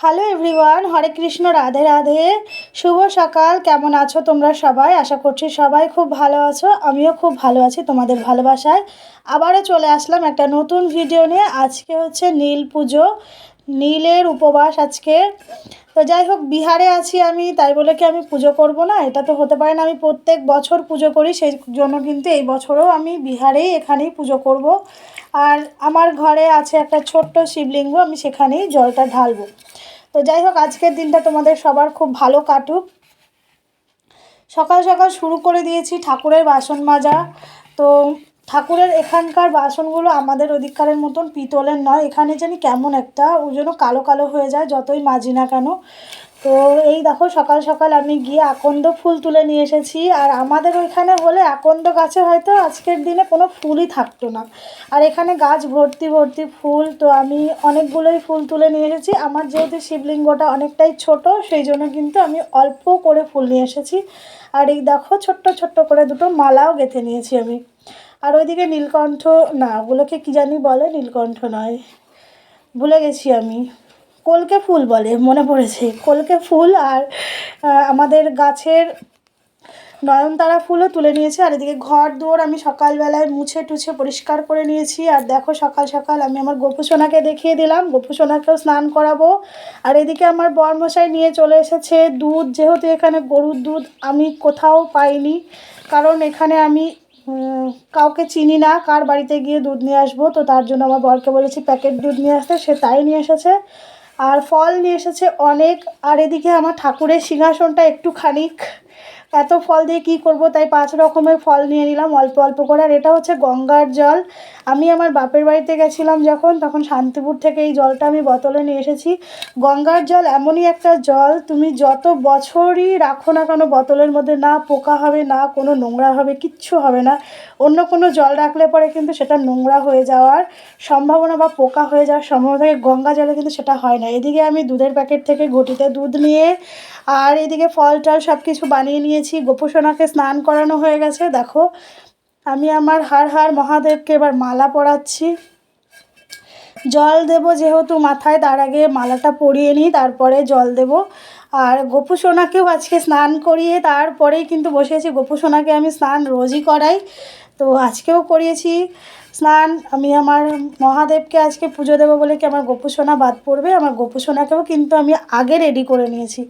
Hello everyone, হরে কৃষ্ণ, রাধে রাধে। শুভ সকাল। কেমন আছো তোমরা সবাই? আশা করছি সবাই খুব ভালো আছো। আমিও খুব ভালো আছি তোমাদের ভালোবাসায়। আবারও চলে আসলাম একটা নতুন ভিডিও নিয়ে। আজকে হচ্ছে নীল পুজো, নীলের উপবাস আজকে। তো যাই হোক, বিহারে আছি আমি, তাই বলে কি আমি পুজো করব না? এটা তো হতে পারে না। আমি প্রত্যেক বছর পুজো করি, সেই জন্য কিন্তু এই বছরও আমি বিহারেই এখানেই পুজো করব। আর আমার ঘরে আছে একটা ছোট্ট শিবলিঙ্গ, আমি সেখানেই জলটা ঢালবো। তো যাই হোক, আজকের দিনটা তোমাদের সবার খুব ভালো কাটুক। সকাল সকাল শুরু করে দিয়েছি ঠাকুরের বাসন মাজা। তো ঠাকুরের এখানকার বাসনগুলো আমাদের ওদিককারের মতন পিতলের নয়, এখানে জানি কেমন একটা ওই জন্য কালো কালো হয়ে যায় যতই মাজি না কেন। তো এই দেখো, সকাল সকাল আমি গিয়ে আকন্দ ফুল তুলে নিয়ে এসেছি। আর আমাদের ওইখানে হলে আকন্দ গাছে হয়তো আজকের দিনে কোনো ফুলই থাকতো না, আর এখানে গাছ ভর্তি ভর্তি ফুল। তো আমি অনেকগুলোই ফুল তুলে নিয়ে এসেছি। আমার যেহেতু শিবলিঙ্গটা অনেকটাই ছোট, সেই জন্য কিন্তু আমি অল্প করে ফুল নিয়ে এসেছি। আর এই দেখো, ছোট্ট ছোট্ট করে দুটো মালাও গেঁথে নিয়েছি আমি। আর ওইদিকে নীলকণ্ঠ, না ওগুলোকে কী জানি বলে, নীলকণ্ঠ নয়, ভুলে গেছি আমি, কলকে ফুল বলে, মনে পড়েছে, কলকে ফুল। আর আমাদের গাছের নয়নতারা ফুলও তুলে নিয়েছি। আর এদিকে ঘর দুয়ার আমি সকালবেলায় মুছে টুছে পরিষ্কার করে নিয়েছি। আর দেখো, সকাল সকাল আমি আমার গোপুসোনাকে দেখিয়ে দিলাম, গোপুসোনাকেও স্নান করাবো। আর এদিকে আমার বরমশাই নিয়ে চলে এসেছে দুধ। যেহেতু এখানে গরুর দুধ আমি কোথাও পাইনি, কারণ এখানে আমি কাউকে চিনি না, কার বাড়িতে গিয়ে দুধ নিয়ে আসবো। তো তার জন্য আমার বরকে বলেছি প্যাকেট দুধ নিয়ে আসতে, সে তাই নিয়ে এসেছে। আর ফল নিয়ে এসেছে অনেক। আর এদিকে আমার ঠাকুরের সিংহাসনটা একটুখানি, এত ফল দিয়ে কী করব, তাই 5 রকমের ফল নিয়ে নিলাম অল্প অল্প করে। আর এটা হচ্ছে গঙ্গার জল। আমি আমার বাপের বাড়িতে গেছিলাম যখন, তখন শান্তিপুর থেকে এই জলটা আমি বোতলে নিয়ে এসেছি। গঙ্গার জল এমনই একটা জল, তুমি যত বছরই রাখো না কেন বোতলের মধ্যে, না পোকা হবে, না কোনো নোংরা হবে, কিচ্ছু হবে না। অন্য কোনো জল রাখলে পরে কিন্তু সেটা নোংরা হয়ে যাওয়ার সম্ভাবনা বা পোকা হয়ে যাওয়ার সম্ভাবনা থাকে, গঙ্গা জলে কিন্তু সেটা হয় না। এদিকে আমি দুধের প্যাকেট থেকে ঘটিতে দুধ নিয়ে, আর এদিকে ফল টল সব কিছু বানিয়ে নিয়েছি। গোপুসোনাকে স্নান করানো হয়ে গেছে। দেখো, আমি আমার হর হর মহাদেবকে এবার মালা পরাচ্ছি। জল দেব যেহেতু মাথায়, তার আগে মালাটা পরিয়ে নিই, তারপরে জল দেব। আর গোপুসোনাকেও আজকে স্নান করিয়ে তারপরেই কিন্তু বসেছি। গোপুসোনাকে আমি স্নান রোজই করাই, তো আজকেও করিয়েছি স্নান। আমি আমার মহাদেবকে আজকে পুজো দেবো বলে কি আমার গোপুসোনা বাদ পড়বে? আমার গোপুসোনাকেও কিন্তু আমি আগে রেডি করে নিয়েছি।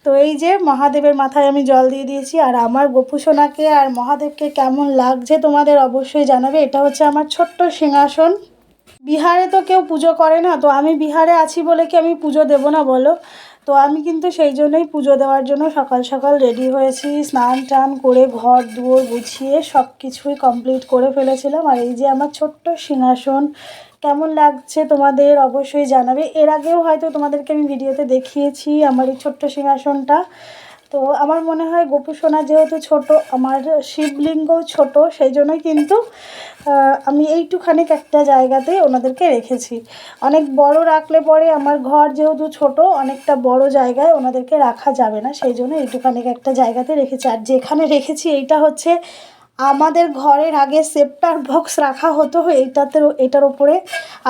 তো এই যে মহাদেবের মাথায় আমি জল দিয়ে দিয়েছি। আর আমার গোপুসোনাকে আর মহাদেবকে কেমন লাগছে তোমাদের অবশ্যই জানাবে। এটা হচ্ছে আমার ছোট্ট সিংহাসন। বিহারে তো কেউ পুজো করে না, তো আমি বিহারে আছি বলে কি আমি পুজো দেবো না বলো? তো আমি কিন্তু সেই জন্যই পুজো দেওয়ার জন্য সকাল সকাল রেডি হয়েছি, স্নান টান করে ঘর দুয়ার গুছিয়ে সব কিছুই কমপ্লিট করে ফেলেছিলাম। আর এই যে আমার ছোট্ট সিংহাসন, কেমন লাগছে তোমাদের অবশ্যই জানাবে। এর আগেও হয়তো তোমাদেরকে আমি ভিডিওতে দেখিয়েছি আমার এই ছোট্ট সিংহাসনটা। তো আমার মনে হয় গোপুসোনা যেহেতু ছোট, আমার শিবলিঙ্গও ছোট, সেই জন্যই কিন্তু আমি এইটুখানি একটা জায়গাতে ওনাদেরকে রেখেছি। অনেক বড় রাখলে পরে আমার ঘর যেহেতু ছোট, অনেকটা বড় জায়গায় ওনাদেরকে রাখা যাবে না, সেই জন্য এইটুখানি একটা জায়গাতে রেখেছি। আর যেখানে রেখেছি এইটা হচ্ছে আমাদের ঘরের আগে সেপ্টার বক্স রাখা হতো এটার ওপরে,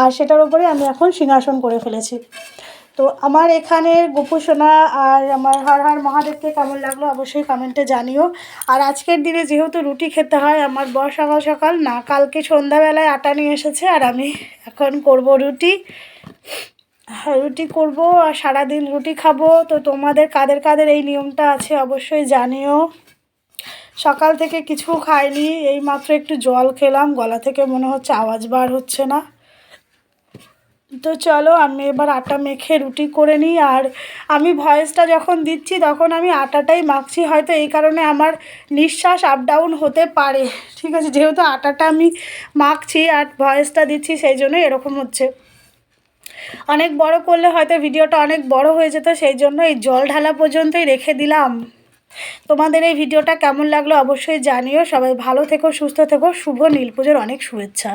আর সেটার ওপরে আমি এখন সিংহাসন করে ফেলেছি। তো আমার এখানের গোপুসোনা আর আমার হর হর মহাদেবকে কেমন লাগলো অবশ্যই কমেন্টে জানিও। আর আজকের দিনে যেহেতু রুটি খেতে হয়, আমার বর সকাল সকাল না, কালকে সন্ধ্যাবেলায় আটা নিয়ে এসেছে, আর আমি এখন করব রুটি। রুটি করব আর সারাদিন রুটি খাবো। তো তোমাদের কাদের কাদের এই নিয়মটা আছে অবশ্যই জানিও। সকাল থেকে কিছু খাইনি, এই মাত্র একটু জল খেলাম, গলা থেকে মনে হচ্ছে আওয়াজ বার হচ্ছে না। তো চলো আমি এবার আটা মেখে রুটি করে নিই। আর আমি ভয়েসটা যখন দিচ্ছি তখন আমি আটাটাই মাখছি, হয়তো এই কারণে আমার নিঃশ্বাস আপ ডাউন হতে পারে, ঠিক আছে? যেহেতু আটাটা আমি মাখছি আর ভয়েসটা দিচ্ছি, সেই জন্য এরকম হচ্ছে। অনেক বড় করলে হয়তো ভিডিওটা অনেক বড় হয়ে যেত, সেই জন্য এই জল ঢালা পর্যন্তই রেখে দিলাম। তোমাদের এই ভিডিওটা কেমন লাগলো অবশ্যই জানিও। সবাই ভালো থেকো, সুস্থ থেকো। শুভ নীল পুজোর অনেক শুভেচ্ছা।